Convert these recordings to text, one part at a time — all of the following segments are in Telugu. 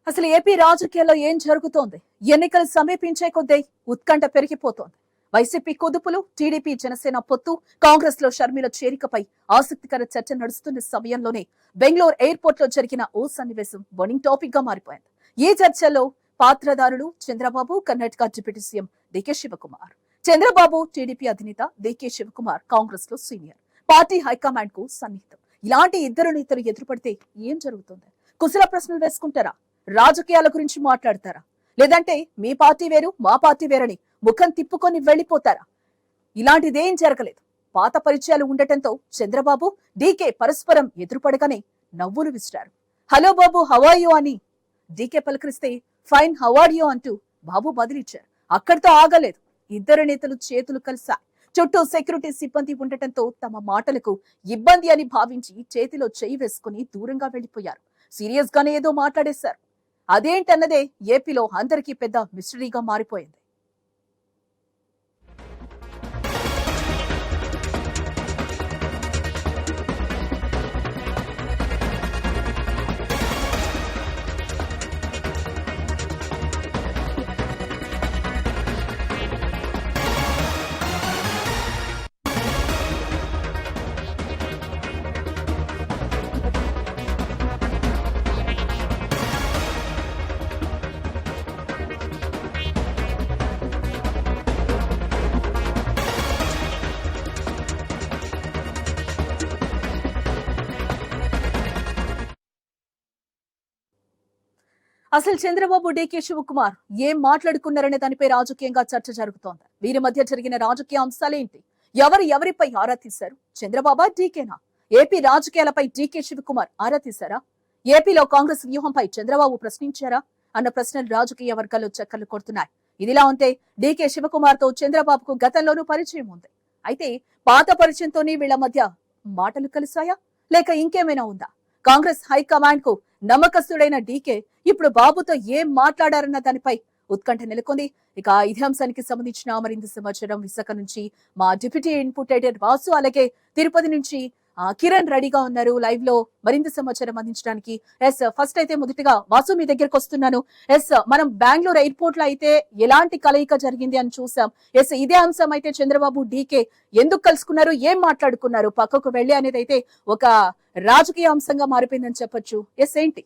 అసలు ఏపీ రాజకీయాల్లో ఏం జరుగుతోంది? ఎన్నికలు సమీపించే కొద్దీ ఉత్కంఠ పెరిగిపోతోంది. వైసీపీ కుదుపులు, టీడీపీ జనసేన పొత్తు, కాంగ్రెస్ లో షర్మిల చేరికపై ఆసక్తికర చర్చ నడుస్తున్న సమయంలోనే బెంగళూరు ఎయిర్పోర్ట్ లో జరిగిన ఓ సన్నివేశం బర్నింగ్ టాపిక్ గా మారిపోయింది. ఈ చర్చలో పాత్రదారులు Chandrababu, Karnataka deputy CM DK Shivakumar. Chandrababu TDP అధినేత డీకే శివకుమార్ కాంగ్రెస్ లో సీనియర్, పార్టీ హైకమాండ్ కు సన్నిహితం. ఇలాంటి ఇద్దరు నేతలు ఎదురుపడితే ఏం జరుగుతుంది? కుశల ప్రశ్నలు వేసుకుంటారా? రాజకీయాల గురించి మాట్లాడతారా? లేదంటే మీ పార్టీ వేరు, మా పార్టీ వేరని ముఖం తిప్పుకొని వెళ్లిపోతారా? ఇలాంటిదేం జరగలేదు. పాత పరిచయాలు ఉండటంతో చంద్రబాబు, డీకే పరస్పరం ఎదురుపడగానే నవ్వులు విసిరారు. Hello Babu, how are you అని డీకే పలకరిస్తే ఫైన్, హౌ ఆర్ యు అంటూ బాబు బదిలిచ్చారు. అక్కడితో ఆగలేదు. ఇద్దరు నేతలు చేతులు కలిసా. చుట్టూ సెక్యూరిటీ సిబ్బంది ఉండటంతో తమ మాటలకు ఇబ్బంది అని భావించి చేతిలో చేయి వేసుకుని దూరంగా వెళ్లిపోయారు. సీరియస్ గానే ఏదో మాట్లాడేశారు. అదేంటన్నదే ఏపీలో అందరికీ పెద్ద మిస్టరీగా మారిపోయింది. అసలు చంద్రబాబు, డీకే శివకుమార్ ఏం మాట్లాడుకున్నారనే దానిపై రాజకీయంగా చర్చ జరుగుతోంది. వీరి మధ్య జరిగిన రాజకీయ అంశాలేంటి? ఎవరిపై ఆరా తీశారు? చంద్రబాబా, డీకేనా? ఏపీ రాజకీయాలపై డీకే శివకుమార్ ఆరా తీశారా? ఏపీలో కాంగ్రెస్ వ్యూహంపై చంద్రబాబు ప్రశ్నించారా అన్న ప్రశ్నలు రాజకీయ వర్గాల్లో చక్కర్లు కొడుతున్నాయి. ఇదిలా ఉంటే డీకే శివకుమార్ తో చంద్రబాబుకు గతంలోనూ పరిచయం ఉంది. అయితే పాత పరిచయంతోనే వీళ్ల మధ్య మాటలు కలిసాయా, లేక ఇంకేమైనా ఉందా? కాంగ్రెస్ హైకమాండ్ కు నమ్మకస్తుడైన డీకే ఇప్పుడు బాబుతో ఏం మాట్లాడారన్న దానిపై ఉత్కంఠ నెలకొంది. ఇక ఇదే అంశానికి సంబంధించిన మరింత సమాచారం విశాఖ నుంచి మా డిప్యూటీ ఇన్పుట్ ఎడిటర్ వాసు, అలాగే తిరుపతి నుంచి కిరణ్ రెడీగా ఉన్నారు లైవ్ లో మరింత సమాచారం అందించడానికి. ఫస్ట్ అయితే మొదటిగా వాసు మీ దగ్గరకు వస్తున్నాను. మనం బెంగళూరు ఎయిర్పోర్ట్ లో అయితే ఎలాంటి కలయిక జరిగింది అని చూసాం. ఇదే అంశం అయితే చంద్రబాబు, డీకే ఎందుకు కలుసుకున్నారు, ఏం మాట్లాడుకున్నారు పక్కకు వెళ్ళి అనేది అయితే ఒక రాజకీయ అంశంగా మారిపోయిందని చెప్పొచ్చు. ఏంటి?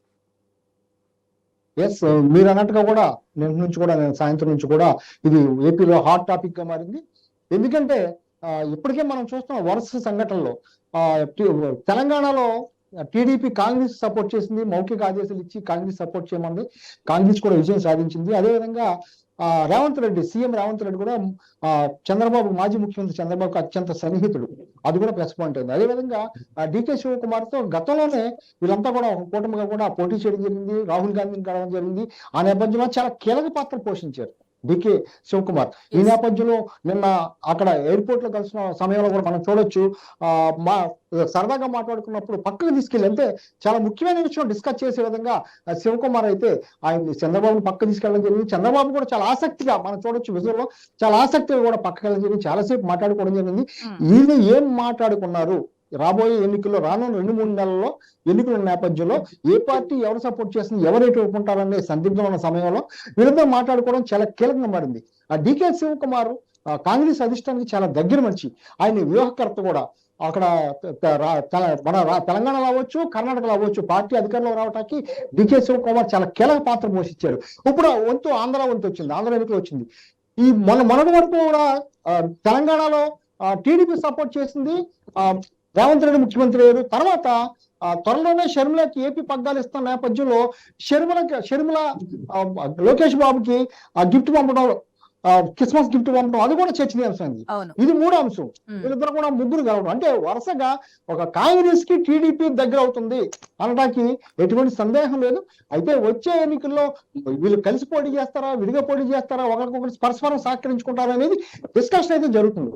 మీరు అన్నట్టుగా కూడా నేను సాయంత్రం నుంచి కూడా ఇది ఏపీలో హాట్ టాపిక్ గా మారింది. ఎందుకంటే ఇప్పటికే మనం చూస్తున్నాం వరుస సంఘటనలో. తెలంగాణలో టీడీపీ కాంగ్రెస్ సపోర్ట్ చేసింది, మౌఖిక ఆదేశాలు ఇచ్చి కాంగ్రెస్ సపోర్ట్ చేయమంది. కాంగ్రెస్ కూడా విజయం సాధించింది. అదేవిధంగా రేవంత్ రెడ్డి, సీఎం రేవంత్ రెడ్డి కూడా చంద్రబాబు, మాజీ ముఖ్యమంత్రి చంద్రబాబుకు అత్యంత సన్నిహితుడు. అది కూడా ప్లస్ పాయింట్ అయింది. అదేవిధంగా డీకే శివకుమార్ తో గతంలోనే వీళ్ళంతా కూడా ఒక కూటమిగా కూడా పోటీ చేయడం జరిగింది, రాహుల్ గాంధీని కలవడం జరిగింది. ఆ నేపథ్యంలో చాలా కీలక పాత్ర పోషించారు డీకే శివకుమార్. ఈ నేపథ్యంలో నిన్న అక్కడ ఎయిర్పోర్ట్ లో కలిసిన సమయంలో కూడా మనం చూడొచ్చు, సరదాగా మాట్లాడుకున్నప్పుడు పక్కకు తీసుకెళ్ళి, అంటే చాలా ముఖ్యమైన విషయం డిస్కస్ చేసే విధంగా శివకుమార్ అయితే ఆయన చంద్రబాబుని పక్క తీసుకెళ్ళడం జరిగింది. చంద్రబాబు కూడా చాలా ఆసక్తిగా మనం చూడొచ్చు, విజువల్లో చాలా ఆసక్తిగా కూడా పక్కకి వెళ్ళడం జరిగింది. చాలాసేపు మాట్లాడుకోవడం జరిగింది. వీళ్ళు ఏం మాట్లాడుకున్నారు, రాబోయే ఎన్నికల్లో, రానున్న 2-3 నెలల్లో ఎన్నికల నేపథ్యంలో ఏ పార్టీ ఎవరు సపోర్ట్ చేస్తుంది, ఎవరు ఎటు ఒప్పుకుంటారనే సందిగ్ధం ఉన్న సమయంలో వీళ్ళతో మాట్లాడుకోవడం చాలా కీలకంగా మారింది. ఆ డీకే శివకుమార్ కాంగ్రెస్ అధిష్టానికి చాలా దగ్గర మనిషి. ఆయన వ్యూహకర్త కూడా. అక్కడ మన తెలంగాణలో అవ్వచ్చు, కర్ణాటకలో అవ్వచ్చు, పార్టీ అధికారంలో రావడానికి డీకే శివకుమార్ చాలా కీలక పాత్ర పోషించాడు. ఇప్పుడు వంతు ఆంధ్ర వంతు వచ్చింది, ఆంధ్ర ఎన్నికలు వచ్చింది. ఈ మొన్నటి వరకు కూడా తెలంగాణలో టీడీపీ సపోర్ట్ చేసింది, రేవంత్ రెడ్డి ముఖ్యమంత్రి అయ్యారు. తర్వాత త్వరలోనే షర్మిలకి ఏపీ పగ్గాలు ఇస్తున్న నేపథ్యంలో షర్మిల లోకేష్ బాబుకి గిఫ్ట్ పంపడం, క్రిస్మస్ గిఫ్ట్ పంపడం, అది కూడా చర్చనీయాంశమైంది. ఇది 3వ అంశం. వీళ్ళిద్దరు కూడా ముగ్గురు కలవడం అంటే వరుసగా ఒక కాంగ్రెస్ కి టీడీపీ దగ్గర అవుతుంది అనడానికి ఎటువంటి సందేహం లేదు. అయితే వచ్చే ఎన్నికల్లో వీళ్ళు కలిసి పోటీ చేస్తారా, విడిగా పోటీ చేస్తారా, ఒకరికొకరు పరస్పరం సహకరించుకుంటారా అనేది డిస్కషన్ అయితే జరుగుతుంది.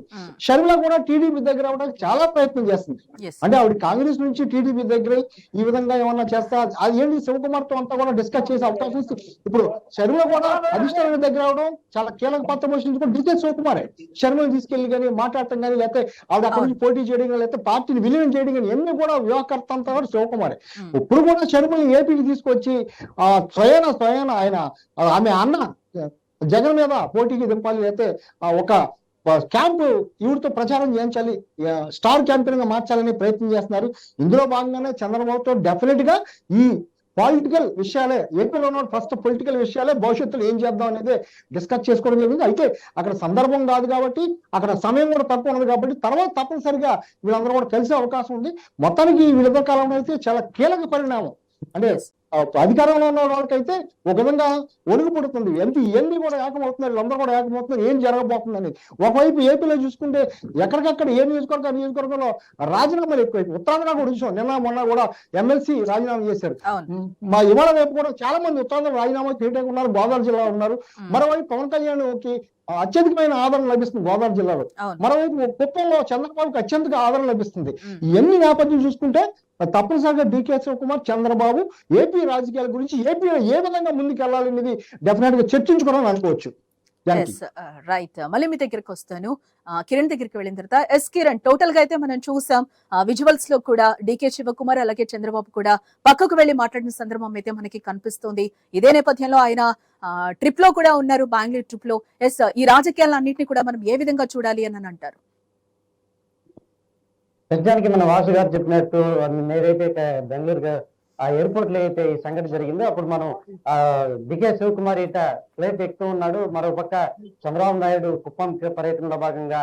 షర్మిల కూడా టీడీపీ దగ్గర అవడానికి చాలా ప్రయత్నం చేస్తుంది. అంటే ఆవిడ కాంగ్రెస్ నుంచి టీడీపీ దగ్గర ఈ విధంగా ఏమన్నా చేస్తా, అది ఏంటి శివకుమార్ తో అంతా కూడా డిస్కస్ చేసే అవకాశం ఇస్తుంది. ఇప్పుడు షర్మిల కూడా అధిష్టానం దగ్గర అవడం చాలా కీలక కీలక పాత్ర పోషించుకుని డికే శివకుమారే షర్మిలను తీసుకెళ్లి కానీ మాట్లాడటం కానీ, లేకపోతే ఆవిడ అక్కడి నుంచి పోటీ చేయడం కానీ, లేకపోతే పార్టీని విలీనం చేయడం కానీ, ఇవన్నీ కూడా వ్యూహకర్త అంతా కూడా శివకుమారే. ఇప్పుడు కూడా షర్మిలను ఏపీకి తీసుకొచ్చి స్వయాన ఆయన ఆమె అన్న జగన్ మీద పోటీకి దింపాలి, లేకపోతే ఒక క్యాంపు ఈవిడితో ప్రచారం చేయించాలి, స్టార్ క్యాంపెయిన్ గా మార్చాలని ప్రయత్నం చేస్తున్నారు. ఇందులో భాగంగానే చంద్రబాబుతో డెఫినెట్ గా ఈ పొలిటికల్ విషయాలే, ఏపీలో ఉన్న ఫస్ట్ పొలిటికల్ విషయాలే భవిష్యత్తులో ఏం చేద్దాం అనేది డిస్కస్ చేసుకోవడం జరిగింది. అయితే అక్కడ సందర్భం కాదు కాబట్టి, అక్కడ సమయం కూడా తక్కువ ఉన్నది కాబట్టి, తర్వాత తప్పనిసరిగా వీళ్ళందరూ కూడా కలిసే అవకాశం ఉంది. మొత్తానికి ఈ విడత కాలంలో అయితే చాలా కీలక పరిణామం. అంటే అధికారంలో ఉన్న వాళ్ళకైతే ఒక విధంగా ఒడుగు పుడుతుంది, ఇవన్నీ కూడా ఏకమవుతున్నారు, వీళ్ళందరూ కూడా ఏకమవుతున్నారు, ఏం జరగబోతుంది అనేది. ఒకవైపు ఏపీలో చూసుకుంటే ఎక్కడికక్కడ ఏ నియోజకవర్గంలో రాజీనామాలు ఎక్కువైపు. ఉత్తరాంధ్ర కూడా చూసాం, నిన్న మొన్న కూడా ఎమ్మెల్సీ రాజీనామా చేశారు. మా ఇవాళ రేపు కూడా చాలా మంది ఉత్తరాంధ్ర రాజీనామా చేయడానికి ఉన్నారు, గోదావరి జిల్లా ఉన్నారు. మరోవైపు పవన్ కళ్యాణ్కి అత్యధికమైన ఆదరణ లభిస్తుంది గోదావరి జిల్లాలో, మరోవైపు కుప్పంలో చంద్రబాబుకి అత్యంత ఆదరణ లభిస్తుంది. ఇవన్నీ నేపథ్యం చూసుకుంటే తప్పనిసరిగా డికే శివకుమార్, చంద్రబాబు ఏపీ రాజకీయాల గురించి, ఏపీలో ఏ విధంగా ముందుకు వెళ్ళాలనేది డెఫినెట్ గా చర్చించుకోవాలని అనుకోవచ్చు. రైట్, మళ్ళీ మీ దగ్గరికి వస్తాను. కిరణ్ దగ్గరికి వెళ్ళిన తర్వాత కిరణ్, టోటల్ గా అయితే మనం చూసాం విజువల్స్ లో కూడా డికే శివకుమార్ అలాగే చంద్రబాబు కూడా పక్కకు వెళ్లి మాట్లాడిన సందర్భం అయితే మనకి కనిపిస్తుంది. ఇదే నేపథ్యంలో ఆయన ట్రిప్ లో కూడా ఉన్నారు, బెంగళూరు ట్రిప్ లో. ఈ రాజకీయాలన్నింటినీ కూడా మనం ఏ విధంగా చూడాలి అని అంటారు? నిజానికి మన వాసు గారు చెప్పినట్టు నేనైతే బెంగళూరు ఆ ఎయిర్పోర్ట్ లో అయితే ఈ సంఘటన జరిగిందో అప్పుడు మనం డికే శివకుమార్ ఇట ఫ్లైట్ ఎక్కుతూ ఉన్నాడు, మరో పక్క చంద్రబాబు నాయుడు కుప్పం పర్యటనలో భాగంగా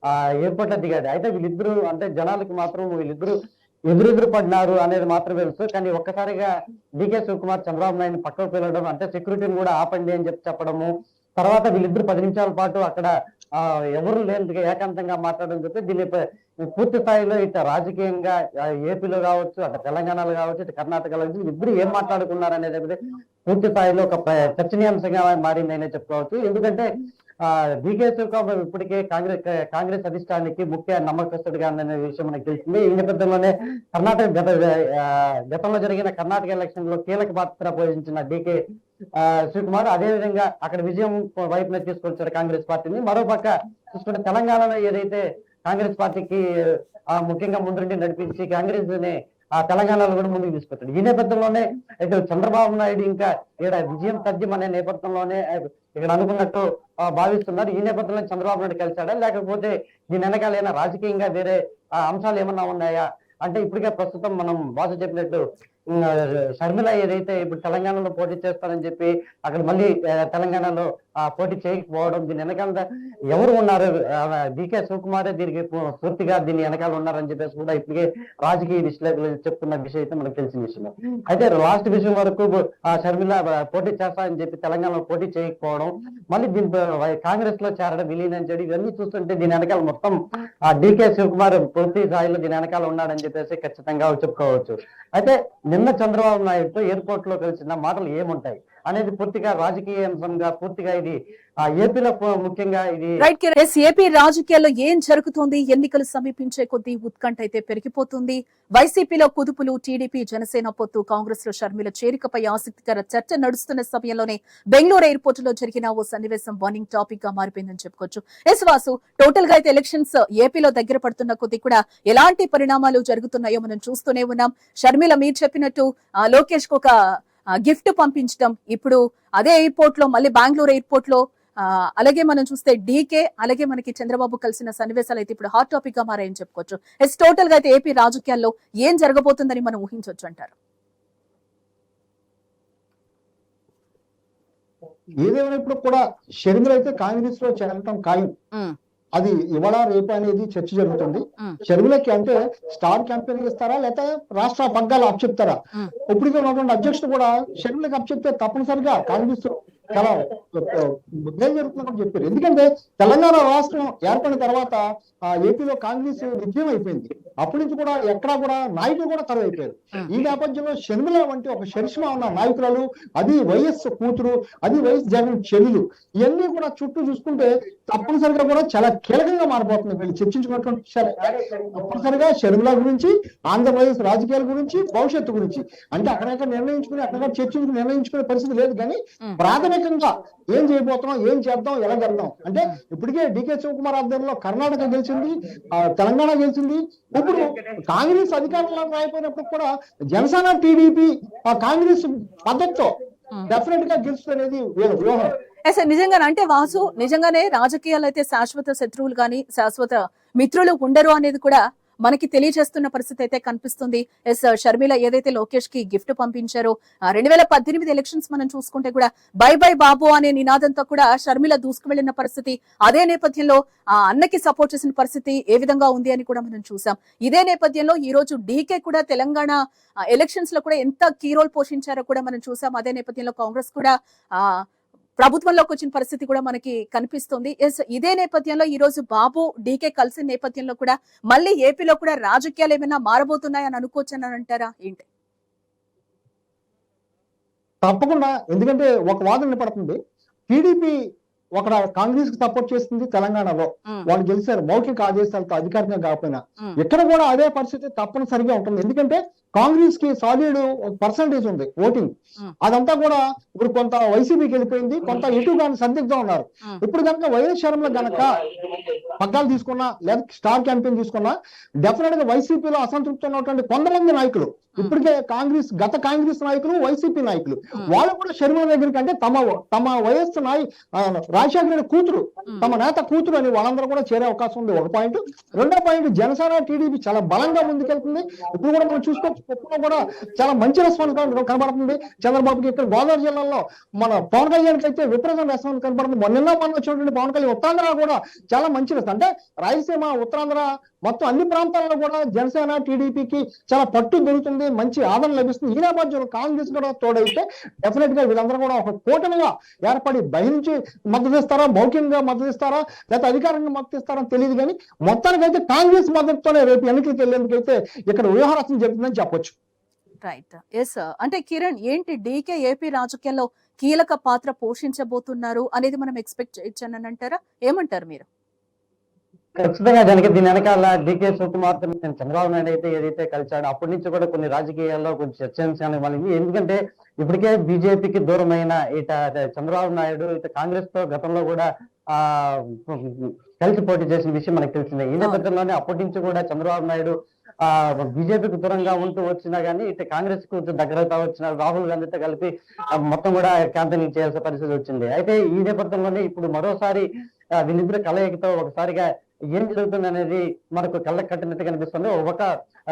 ఆ ఎయిర్పోర్ట్ లో దిగాడు. అయితే వీళ్ళిద్దరూ అంటే జనాలకి మాత్రం వీళ్ళిద్దరూ ఎదురెదురు పడినారు అనేది మాత్రం తెలుసు. కానీ ఒక్కసారిగా డికే శివకుమార్ చంద్రబాబు నాయుడు పక్కకు వెళ్ళడం, అంటే సెక్యూరిటీని కూడా ఆపండి అని చెప్పడము, తర్వాత వీళ్ళిద్దరు 10 నిమిషాల పాటు అక్కడ ఎవరు లేని ఏకాంతంగా మాట్లాడడం చెప్తే దీన్ని పూర్తి స్థాయిలో ఇట్లా రాజకీయంగా ఏపీలో కావచ్చు, అటు తెలంగాణలో కావచ్చు, ఇటు కర్ణాటకలో కావచ్చు, ఇద్దరు ఏం మాట్లాడుకున్నారు అనేది పూర్తి స్థాయిలో ఒక చర్చనీయాంశంగా మారిందనే చెప్పుకోవచ్చు. ఎందుకంటే డికే శివకుమార్ ఇప్పటికే కాంగ్రెస్ అధిష్టానానికి ముఖ్య నమ్మకస్తుడిగా అనే విషయం మనకు తెలిసింది. ఈ నేపథ్యంలోనే గతంలో జరిగిన కర్ణాటక ఎలక్షన్ లో కీలక పాత్ర పోషించిన డికే శివకుమార్ అదేవిధంగా అక్కడ విజయం వైపున తీసుకొచ్చారు కాంగ్రెస్ పార్టీని. మరోపక్క చూసుకుంటే తెలంగాణలో ఏదైతే కాంగ్రెస్ పార్టీకి ముఖ్యంగా ముందుండి నడిపించి కాంగ్రెస్ ని తెలంగాణలో కూడా ముందుకు తీసుకొచ్చాడు. ఈ నేపథ్యంలోనే ఇటు చంద్రబాబు నాయుడు ఇంకా ఇక్కడ విజయం తథ్యం అనే నేపథ్యంలోనే ఇక్కడ అనుకున్నట్టు భావిస్తున్నారు. ఈ నేపథ్యంలో చంద్రబాబు నాయుడు కలిశాడా, లేకపోతే దీని వెనకాలైనా రాజకీయంగా వేరే అంశాలు ఏమన్నా ఉన్నాయా అంటే, ఇప్పటికే ప్రస్తుతం మనం బాసు చెప్పినట్టు షర్మిల ఏదైతే ఇప్పుడు తెలంగాణలో పోటీ చేస్తారని చెప్పి అక్కడ మళ్ళీ తెలంగాణలో పోటీ చేయకపోవడం, దీని వెనకాల ఎవరు ఉన్నారు, డికే శివకుమారే దీనికి పూర్తిగా దీని వెనకాల ఉన్నారని చెప్పేసి కూడా ఇప్పటికే రాజకీయ విశ్లేషకులు చెప్తున్న విషయం అయితే మనకు తెలిసిన విషయం. అయితే లాస్ట్ విషయం వరకు షర్మిల పోటీ చేస్తారని చెప్పి తెలంగాణలో పోటీ చేయకపోవడం, మళ్ళీ దీని కాంగ్రెస్ లో చేరడం, విలీనం చేయడం, ఇవన్నీ చూస్తుంటే దీని వెనకాల మొత్తం డికే శివకుమార్ పూర్తి స్థాయిలో దీని వెనకాల ఉన్నాడని చెప్పేసి ఖచ్చితంగా చెప్పుకోవచ్చు. అయితే నిన్న చంద్రబాబు నాయుడుతో ఎయిర్పోర్ట్ లో కలిసిన మాటలు ఏముంటాయి అనేది పూర్తిగా రాజకీయ అంశంగా, పూర్తిగా ఇది ఏపీలో ముఖ్యంగా ఇది ఏపీ రాజకీయాల్లో ఏం జరుగుతోంది? ఎన్నికలు సమీపించే కొద్దీ ఉత్కంఠ అయితే పెరిగిపోతుంది. వైసీపీలో కుదుపులు, టీడీపీ జనసేన పొత్తు, కాంగ్రెస్ లో షర్మిల చేరికపై ఆసక్తికర చర్చ నడుస్తున్న సమయంలోనే బెంగళూరు ఎయిర్పోర్ట్ లో జరిగిన ఓ సన్నివేశం బర్నింగ్ టాపిక్ గా మారిపోయిందని చెప్పుకోవచ్చు. వాసు, టోటల్ గా అయితే ఎలక్షన్స్ ఏపీలో దగ్గర పడుతున్న కొద్దీ కూడా ఎలాంటి పరిణామాలు జరుగుతున్నాయో మనం చూస్తూనే ఉన్నాం. షర్మిల మీరు చెప్పినట్టు లోకేష్ కు ఒక గిఫ్ట్ పంపించడం, ఇప్పుడు అదే ఎయిర్పోర్ట్ లో మళ్ళీ బెంగళూరు ఎయిర్పోర్ట్ లో అలాగే మనం చూస్తే డీకే అలాగే మనకి చంద్రబాబు కలిసిన సన్నివేశాలు అయితే ఇప్పుడు హాట్ టాపిక్ గా మారాయని చెప్పుకోవచ్చు. టోటల్ గా అయితే ఏపీ రాజకీయాల్లో ఏం జరగబోతుందని మనం ఊహించవచ్చు అంటారు? ఏదేమైనా ఇప్పుడు కూడా షర్మిల అయితే కాంగ్రెస్ లో చేరటం ఖాయం. అది ఇవాళ రేపు అనేది చర్చ జరుగుతుంది. షర్మిలకి అంటే స్టార్ క్యాంపెయిన్ ఇస్తారా, లేకపోతే రాష్ట్ర పగ్గాలు అప్పచెప్తారా? ఇప్పటికే ఉన్నటువంటి అధ్యక్షుడు కూడా షర్మిలకి అప్పచెప్తే తప్పనిసరిగా కాంగ్రెస్ చాలా మేలు జరుగుతుందని చెప్పారు. ఎందుకంటే తెలంగాణ రాష్ట్రం ఏర్పడిన తర్వాత ఏపీలో కాంగ్రెస్ విజయం అయిపోయింది. అప్పటి నుంచి కూడా ఎక్కడా కూడా నాయకులు కూడా కరువు అయిపోయారు. ఈ నేపథ్యంలో షర్మిల వంటి ఒక షరిష్మా ఉన్న నాయకురాలు, అది వైఎస్ కూతురు, అది వైఎస్ జగన్ చెల్లెలు, ఇవన్నీ కూడా చుట్టూ చూసుకుంటే తప్పనిసరిగా కూడా చాలా కీలకంగా మారిపోతుంది. వీళ్ళు చర్చించుకున్నటువంటి విషయాలు తప్పనిసరిగా షర్మిల గురించి, ఆంధ్రప్రదేశ్ రాజకీయాల గురించి, భవిష్యత్తు గురించి, అంటే అక్కడక్కడ నిర్ణయించుకుని అక్కడ చర్చించుకుని నిర్ణయించుకునే పరిస్థితి లేదు. కానీ ప్రాథమిక ప్రత్యేకంగా ఏం చేయబోతున్నాం, ఏం చేద్దాం, ఎలా చేద్దాం అంటే ఇప్పటికే డికే శివకుమార్ ఆధ్వర్యంలో కర్ణాటక గెలిచింది, తెలంగాణ గెలిచింది. ఇప్పుడు కాంగ్రెస్ అధికారంలో రాయిపోయినప్పుడు కూడా జనసేన టీడీపీ కాంగ్రెస్ పద్ధతితో డెఫినెట్ గా గెలుస్తుంది వ్యూహం. నిజంగానే అంటే వాసు నిజంగానే రాజకీయాలు అయితే శాశ్వత శత్రువులు గాని శాశ్వత మిత్రులు ఉండరు అనేది కూడా మనకి తెలియజేస్తున్న పరిస్థితి అయితే కనిపిస్తుంది. షర్మిల ఏదైతే లోకేష్ కి గిఫ్ట్ పంపించారో 2018 ఎలక్షన్స్ మనం చూసుకుంటే కూడా బై బై బాబు అనే నినాదంతో కూడా షర్మిల దూసుకు వెళ్లిన పరిస్థితి, అదే నేపథ్యంలో ఆ అన్నకి సపోర్ట్ చేసిన పరిస్థితి ఏ విధంగా ఉంది అని కూడా మనం చూసాం. ఇదే నేపథ్యంలో ఈ రోజు డీకే కూడా తెలంగాణ ఎలక్షన్స్ లో కూడా ఎంత కీ రోల్ పోషించారో కూడా మనం చూసాం. అదే నేపథ్యంలో కాంగ్రెస్ కూడా ప్రభుత్వంలోకి వచ్చిన పరిస్థితి కూడా మనకి కనిపిస్తుంది. ఇదే నేపథ్యంలో ఈ రోజు బాబు డీకే కలిసిన నేపథ్యంలో కూడా మళ్ళీ ఏపీలో కూడా రాజకీయాలు ఏమైనా మారబోతున్నాయని అనుకోవచ్చని అంటారా ఏంటి? తప్పకుండా, ఎందుకంటే ఒక వాదన వినపడుతుంది. టీడీపీ ఒక కాంగ్రెస్ కి సపోర్ట్ చేస్తుంది తెలంగాణలో, వాళ్ళు గెలిచారు మౌఖిక ఆదేశాలతో అధికారికంగా కాకపోయినా. ఇక్కడ కూడా అదే పరిస్థితి తప్పనిసరిగా ఉంటుంది. ఎందుకంటే కాంగ్రెస్ కి సాలిడ్ పర్సంటేజ్ ఉంది ఓటింగ్, అదంతా కూడా ఇప్పుడు కొంత వైసీపీకి వెళ్ళిపోయింది, కొంత ఎటు కానీ సందిగ్ధం ఉన్నారు. ఇప్పుడు కనుక వైఎస్ షర్మిల గనక పగ్గాలు తీసుకున్నా లేదా స్టార్ క్యాంపెయిన్ తీసుకున్నా డెఫినెట్ గా వైసీపీలో అసంతృప్తి ఉన్నటువంటి కొంతమంది నాయకులు, ఇప్పటికే గత కాంగ్రెస్ నాయకులు, వైసీపీ నాయకులు, వాళ్ళు కూడా షర్మిల దగ్గరికి అంటే తమ వైఎస్ రాజశేఖర రెడ్డి కూతురు, తమ నేత కూతురు అని వాళ్ళందరూ కూడా చేరే అవకాశం ఉంది. ఒక పాయింట్. రెండో పాయింట్, జనసేన టీడీపీ చాలా బలంగా ముందుకెళ్తుంది. ఇప్పుడు కూడా మనం చూసుకోవచ్చు, కూడా చాలా మంచి రెస్పాన్స్ కనబడుతుంది చంద్రబాబుకి. ఇక్కడ గోదావరి జిల్లాలో మన పవన్ కళ్యాణ్కి అయితే విపరీతం రెస్పాన్స్ కనబడుతుంది. మొన్న వచ్చినటువంటి పవన్ కళ్యాణ్ ఉత్తరాంధ్ర కూడా చాలా మంచి రెస్పాన్స్, అంటే రాయలసీమ, ఉత్తరాంధ్ర మొత్తం అన్ని ప్రాంతాల్లో కూడా జనసేన టీడీపీకి చాలా పట్టు దొరుకుతుంది, మంచి ఆదరణ లభిస్తుంది. ఈ నేపథ్యంలో కాంగ్రెస్ కూడా తోడైతే డెఫినెట్ గా వీళ్ళందరూ కూడా ఒక కూటమిగా ఏర్పడి బహిరించి మద్దతు ఇస్తారా, మౌఖికంగా మద్దతు ఇస్తారా, లేకపోతే అధికారంగా మద్దతు ఇస్తారా తెలియదు. కానీ మొత్తానికైతే కాంగ్రెస్ మద్దతుతోనే రేపు ఎన్నికలకు వెళ్ళేందుకైతే ఇక్కడ వ్యూహరచన జరుగుతుందని చెప్పొచ్చు. రైట్. ఎస్, అంటే కిరణ్ ఏంటి డీకే ఏపీ రాజకీయాల్లో కీలక పాత్ర పోషించబోతున్నారు అనేది మనం ఎక్స్పెక్ట్ చేయొచ్చని అంటారా? ఏమంటారు మీరు? ఖచ్చితంగా దీని వెనకాల డికే శివకుమార్ చంద్రబాబు నాయుడు అయితే ఏదైతే కలిశాడో అప్పటి నుంచి కూడా కొన్ని రాజకీయాల్లో కొంచెం చర్చాంశానికి మళ్ళీ. ఎందుకంటే ఇప్పటికే బీజేపీకి దూరమైన ఇట చంద్రబాబు నాయుడు ఇట కాంగ్రెస్ తో గతంలో కూడా కలిసి పోటీ చేసిన విషయం మనకు తెలిసిందే. ఈ నేపథ్యంలోనే అప్పటి నుంచి కూడా చంద్రబాబు నాయుడు బీజేపీకి దూరంగా ఉంటూ వచ్చినా గానీ ఇటు కాంగ్రెస్ కు దగ్గరగా వచ్చిన రాహుల్ గాంధీతో కలిపి మొత్తం కూడా క్యాంపెయినింగ్ చేయాల్సిన పరిస్థితి వచ్చింది. అయితే ఈ నేపథ్యంలోనే ఇప్పుడు మరోసారి వీళ్ళిద్దరు కలయికతో ఒకసారిగా ఏం జరుగుతుంది అనేది మనకు కళ్ళకు కట్టినట్టు కనిపిస్తుంది. ఒక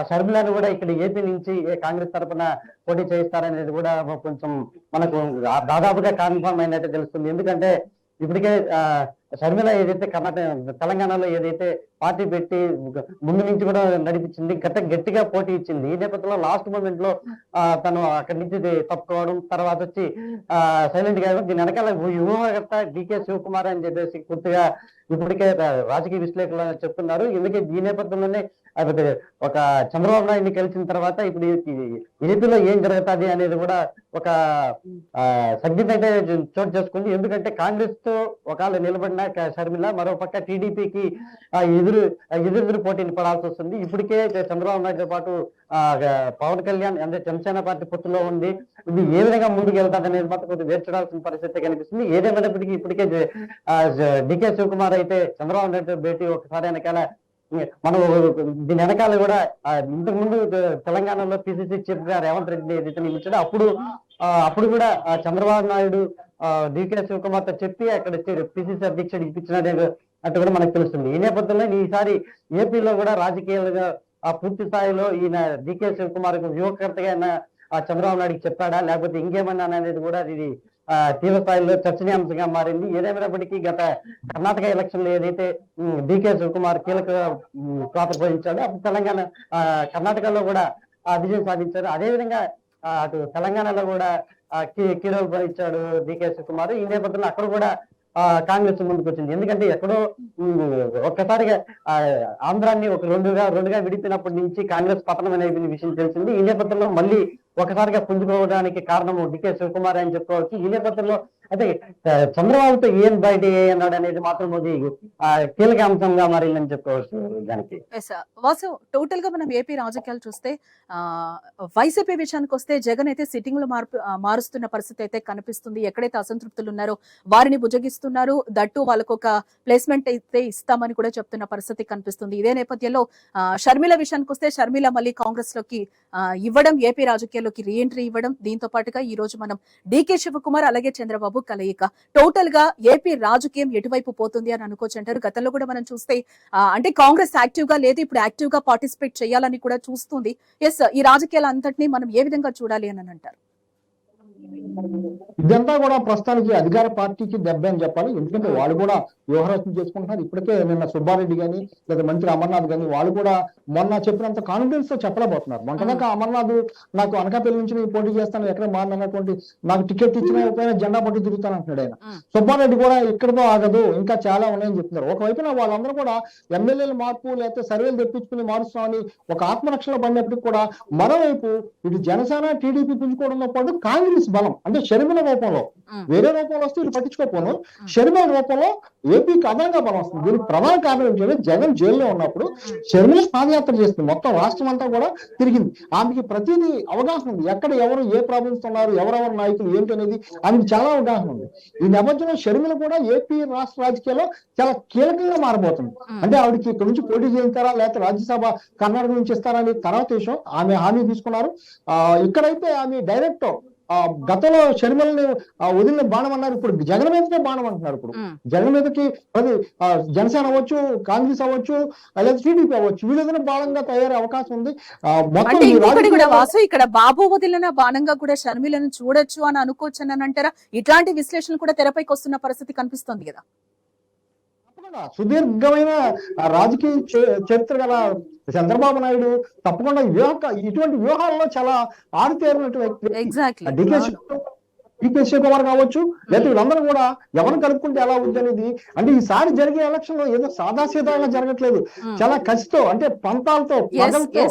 షర్మిలను కూడా ఇక్కడ ఏపీ నుంచి కాంగ్రెస్ తరఫున పోటీ చేయిస్తారనేది కూడా కొంచెం మనకు దాదాపుగా కన్ఫర్మ్ అయినట్టు తెలుస్తుంది. ఎందుకంటే ఇప్పటికే షర్మిల ఏదైతే తెలంగాణలో ఏదైతే పార్టీ పెట్టి ముందు నుంచి కూడా నడిపించింది, గట్టిగా పోటీ ఇచ్చింది. ఈ నేపథ్యంలో లాస్ట్ మూమెంట్ లో తను అక్కడి నుంచి తప్పుకోవడం, తర్వాత వచ్చి సైలెంట్ గా దీని వెనకాల వ్యూహకర్త డికే శివకుమార్ అని చెప్పేసి పూర్తిగా ఇప్పటికే రాజకీయ విశ్లేషకులు చెప్తున్నారు. ఎందుకంటే ఈ నేపథ్యంలోనే ఒక చంద్రబాబు నాయుడిని కలిసిన తర్వాత ఇప్పుడు ఏపీలో ఏం జరుగుతుంది అనేది కూడా ఒక సంగీతం అయితే చోటు చేసుకుంది. ఎందుకంటే కాంగ్రెస్ తో ఒకవేళ నిలబడిన షర్మిల మరోపక్క టీడీపీకి ఎదురు పోటీని పడాల్సి వస్తుంది. ఇప్పటికే చంద్రబాబు నాయుడుతో పాటు పవన్ కళ్యాణ్ అంటే జనసేన పార్టీ పొత్తులో ఉంది. ఇది ఏ విధంగా ముందుకు వెళ్తాది అనేది మాత్రం కొంచెం వేర్చడాల్సిన పరిస్థితి కనిపిస్తుంది. ఏదేమైనప్పటికీ ఇప్పటికే డికే శివకుమార్ అయితే చంద్రబాబు నాయుడు భేటీ ఒకసారి వెనకాల మనం దీని వెనకాల కూడా ఇంతకు ముందు తెలంగాణలో పిసిసి చీఫ్ గా రేవంత్ రెడ్డి ఏదైతే నియమించాడో అప్పుడు కూడా చంద్రబాబు నాయుడు డికే శివకుమార్ తో చెప్పి అక్కడ పిసిసి అధ్యక్షుడు ఇప్పించినట్టు అట్టు కూడా మనకు తెలుస్తుంది. ఈ నేపథ్యంలో ఈసారి ఏపీలో కూడా రాజకీయాలుగా పూర్తి స్థాయిలో ఈయన డికే శివకుమార్ యువకర్తగా చంద్రబాబు నాయుడుకి చెప్పాడా లేకపోతే ఇంకేమన్నా అనేది కూడా ఇది తీవ్ర స్థాయిలో చర్చనీయాంశంగా మారింది. ఏదేమైనప్పటికీ గత కర్ణాటక ఎలక్షన్ లో ఏదైతే డికే శివకుమార్ కీలక పాత్ర పోషించాడో అప్పుడు కర్ణాటకలో కూడా విజయం సాధించారు. అదేవిధంగా అటు తెలంగాణలో కూడా కీరోలు పోషించాడు డికే శివకుమార్. ఈ నేపథ్యంలో అక్కడ కూడా కాంగ్రెస్ ముందుకు వచ్చింది. ఎందుకంటే ఎక్కడో ఒక్కసారిగా ఆంధ్రాన్ని ఒక రెండుగా విడిపినప్పటి నుంచి కాంగ్రెస్ పతనం అనే విషయం తెలిసింది. ఈ నేపథ్యంలో మళ్ళీ ఒకసారిగా పుంజుకోవడానికి కారణము డికే శివకుమార్ అని చెప్పుకోవచ్చు. ఈ నేపథ్యంలో అయితే చంద్రబాబుతో ఏం బయట అన్నాడు అనేది మాత్రం అది కీలక అంశంగా మారిందని చెప్పుకోవచ్చు. దానికి వాసు, టోటల్ గా మనం ఏపీ రాజకీయాలు చూస్తే వైసీపీ విషయానికి వస్తే జగన్ అయితే సిట్టింగ్లు మారుస్తున్న పరిస్థితి అయితే కనిపిస్తుంది. ఎక్కడైతే అసంతృప్తులు ఉన్నారో వారిని భుజగిస్తున్నారు. దట్టు వాళ్ళకు ఒక ప్లేస్మెంట్ అయితే ఇస్తామని కూడా చెప్తున్న పరిస్థితి కనిపిస్తుంది. ఇదే నేపథ్యంలో షర్మిల విషయానికి వస్తే షర్మిల మళ్ళీ కాంగ్రెస్ లోకి ఇవ్వడం, ఏపీ రాజకీయాల్లోకి రీఎంట్రీ ఇవ్వడం, దీంతో పాటుగా ఈ రోజు మనం డీకే శివకుమార్ అలాగే చంద్రబాబు కలయిక, టోటల్ గా ఏపీ రాజకీయం ఎటువైపు పోతుంది అని అనుకోవచ్చు అంటారు. గతంలో కూడా మనం చూస్తే అంటే కాంగ్రెస్ యాక్టివ్ గా లేదు, ఇప్పుడు యాక్టివ్ గా పార్టిసిపేట్ చేయాలని కూడా చూస్తుంది. ఎస్, ఈ రాజకీయాలు అంతటినీ మనం ఏ విధంగా చూడాలి అని అంటారు? ఇదంతా కూడా ప్రస్తుతానికి అధికార పార్టీకి దెబ్బ అని చెప్పాలి. ఎందుకంటే వాళ్ళు కూడా వ్యూహరచన చేసుకుంటున్నారు. ఇప్పటికే నిన్న సుబ్బారెడ్డి గాని లేదా మంత్రి అమర్నాథ్ గాని వాళ్ళు కూడా మొన్న చెప్పినంత కాన్ఫిడెన్స్ తో చెప్పలేకపోతున్నారు. మొన్నదాకా అమర్నాథ్ నాకు అనకాపల్లి నుంచి నేను పోటీ చేస్తాను, ఎక్కడ మారినటువంటి నాకు టికెట్ ఇచ్చిన ఎప్పుడైనా జెండా పట్టి తిరుగుతాను అంటున్నాడు ఆయన. సుబ్బారెడ్డి కూడా ఇక్కడతో ఆగదు, ఇంకా చాలా ఉన్నాయని చెప్తున్నారు. ఒకవైపున వాళ్ళందరూ కూడా ఎమ్మెల్యేల మార్పు లేకపోతే సర్వేలు తెప్పించుకుని మారుస్తామని ఒక ఆత్మరక్షణ పడినప్పటికీ కూడా మరోవైపు ఇటు జనసేన టీడీపీ పుంజుకోవడంతో పాటు కాంగ్రెస్ బలం అంటే షర్మిల రూపంలో, వేరే రూపంలో వస్తే ఇటు పట్టించుకోకపోను, షర్మిల రూపంలో ఏపీకి అదనంగా బలం వస్తుంది. దీనికి ప్రధాన కారణం ఏంటంటే జగన్ జైల్లో ఉన్నప్పుడు షర్మిల పాదయాత్ర చేస్తుంది, మొత్తం రాష్ట్రం అంతా కూడా తిరిగింది. ఆమెకి ప్రతిదీ అవగాహన ఉంది, ఎక్కడ ఎవరు ఏ ప్రాబ్లమ్స్ ఉన్నారు, ఎవరెవరు నాయకులు ఏంటి అనేది ఆమెకి చాలా అవగాహన ఉంది. ఈ నేపథ్యంలో షర్మిల కూడా ఏపీ రాష్ట్ర రాజకీయాల్లో చాలా కీలకంగా మారబోతుంది. అంటే ఆవిడకి ఇక్కడ నుంచి పోటీ చేస్తారా లేకపోతే రాజ్యసభ కర్ణాటక నుంచి ఇస్తారా అని తర్వాత విషయం. ఆమె హామీ తీసుకున్నారు. ఇక్కడైతే ఆమె డైరెక్ట్ గతంలో షర్మిలని వదిలిన బాణం అన్నారు, ఇప్పుడు జగన్ మీదకే బాణం అంటున్నారు. ఇప్పుడు జగన్ మీదకి అది జనసేన అవ్వచ్చు, కాంగ్రెస్ అవ్వచ్చు, లేదా టీడీపీ అవ్వచ్చు, వీళ్ళేదైనా బాణంగా తయారయ్యే అవకాశం ఉంది. వాసు, ఇక్కడ బాబు వదిలిన బాణంగా కూడా షర్మిలను చూడొచ్చు అని అనుకోవచ్చు అని అంటారా? ఇట్లాంటి విశ్లేషణలు కూడా తెరపైకి వస్తున్న పరిస్థితి కనిపిస్తుంది కదా. సుదీర్ఘమైన రాజకీయ చరిత్ర గల చంద్రబాబు నాయుడు తప్పకుండా ఇటువంటి వ్యూహాల్లో చాలా ఆరితేరినటువంటి వ్యక్తి. డికే శివకుమార్ కావచ్చు, లేదా వీళ్ళందరూ కూడా ఎవరు కలుపుకుంటే ఎలా ఉంది అనేది. అంటే ఈసారి జరిగే ఎలక్షన్ లో ఏదో సాదాసీదాగా జరగట్లేదు, చాలా కసితో అంటే పంతాలతో పగలతో